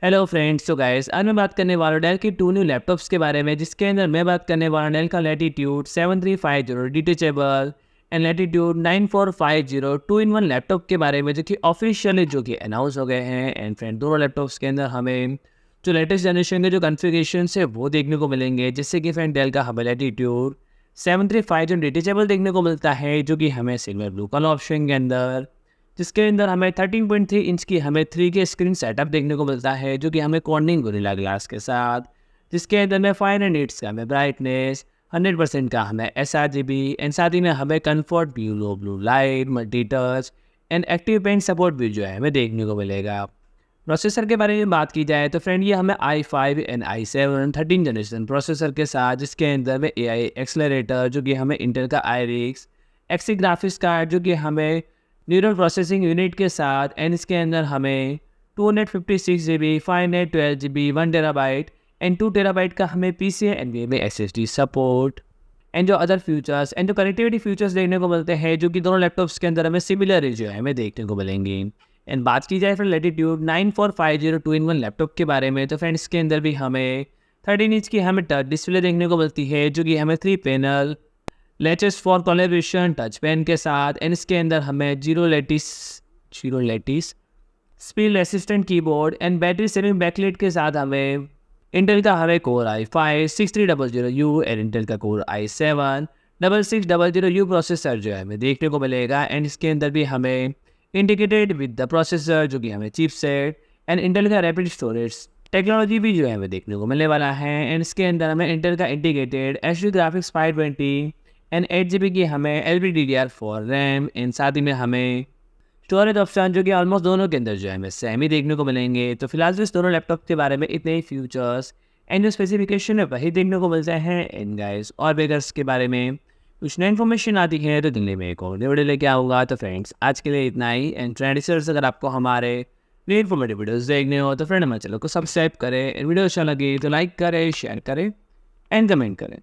Hello friends, तो guys आज मैं बात करने वाला हूँ डेल की 2 न्यू लैपटॉप्स के बारे में, जिसके अंदर मैं बात करने वाला हूँ डेल का latitude 7350 detachable and latitude 9450 2-in-1 laptop के बारे में, जो कि ऑफिशियली अनाउंस हो गए हैं। एंड फ्रेंड, दोनों लैपटॉप्स के अंदर हमें जो लेटेस्ट जनरेशन के जो कॉन्फ़िगरेशन है वो देखने को मिलेंगे। जैसे कि फ्रेंड, डेल का हमें लैटिट्यूड 7350 डिटेचेबल देखने को मिलता है, जो कि हमें सिल्वर ब्लू कलर ऑप्शन के अंदर, जिसके अंदर हमें 13.3 इंच की हमें 3K स्क्रीन सेटअप देखने को मिलता है, जो कि हमें कॉर्निंग गोरिल्ला ग्लास के साथ, जिसके अंदर में 500 निट्स का हमें ब्राइटनेस, 100% का हमें sRGB एंड साथ ही में हमें comfort view low blue light multi touch and active pen support भी जो है हमें देखने को मिलेगा। प्रोसेसर के बारे में बात की जाए तो फ्रेंड, ये हमें i5 and i7 13 generation processor के साथ, जिसके अंदर में AI एक्सेलरेटर, जो कि हमें इंटेल का iRix एक्सी ग्राफिक्स कार्ड, जो कि हमें न्यूरल प्रोसेसिंग यूनिट के साथ, एंड इसके अंदर हमें 256 GB 512 GB 1 TB and 2 TB का हमें PCIe NVMe SSD support and जो अदर फीचर्स एंड जो कनेक्टिविटी फीचर्स देखने को मिलते हैं, जो कि दोनों लैपटॉप्स के अंदर हमें सिमिलर जो है हमें देखने को मिलेंगी। एंड बात की जाए फिर लैटिट्यूड 9450 2-in-1 लैपटॉप के बारे में, तो फ्रेंड्स इसके अंदर भी हमें 13 इंच की हमें टच डिस्प्ले देखने को मिलती है, जो कि हमें 3 panel latest for collaboration touch pen के साथ, एंड इसके अंदर हमें zero latency speed assistant keyboard and battery saving backlit के साथ हमें इंटेल का हमें core i5 6300U and Intel का कोर i7 6600U प्रोसेसर जो है हमें देखने को मिलेगा। एंड इसके अंदर भी हमें इंटीग्रेटेड विद द प्रोसेसर, जो कि हमें चिपसेट एंड इंटेल का रैपिड स्टोरेज टेक्नोलॉजी भी जो है हमें देखने को मिलने वाला है। एंड इसके अंदर हमें इंटेल का integrated HD graphics 520 and 8 GB की हमें DDR4 RAM एंड साथ ही में हमें स्टोरेज ऑप्शन, जो कि ऑलमोस्ट दोनों के अंदर जो है हमें सेम ही देखने को मिलेंगे। तो फिलहाल इस दोनों लैपटॉप के बारे में इतने ही फीचर्स एंड जो स्पेसिफिकेशन है वही देखने को मिलते हैं। एंड गाइस, और बेगर्स के बारे में कुछ नई इन्फॉर्मेशन आती है तो दिल्ली में एक और वीडियो लेके आऊँगा। तो फ्रेंड्स, आज के लिए इतना ही। एंड फ्रेंड्स, अगर आपको हमारे नई इन्फॉर्मेटिव वीडियोज़ देखने हो तो फ्रेंड हमारे चैनल को सब्सक्राइब करें। वीडियो अच्छा लगे तो लाइक करें, शेयर करें एंड कमेंट करें।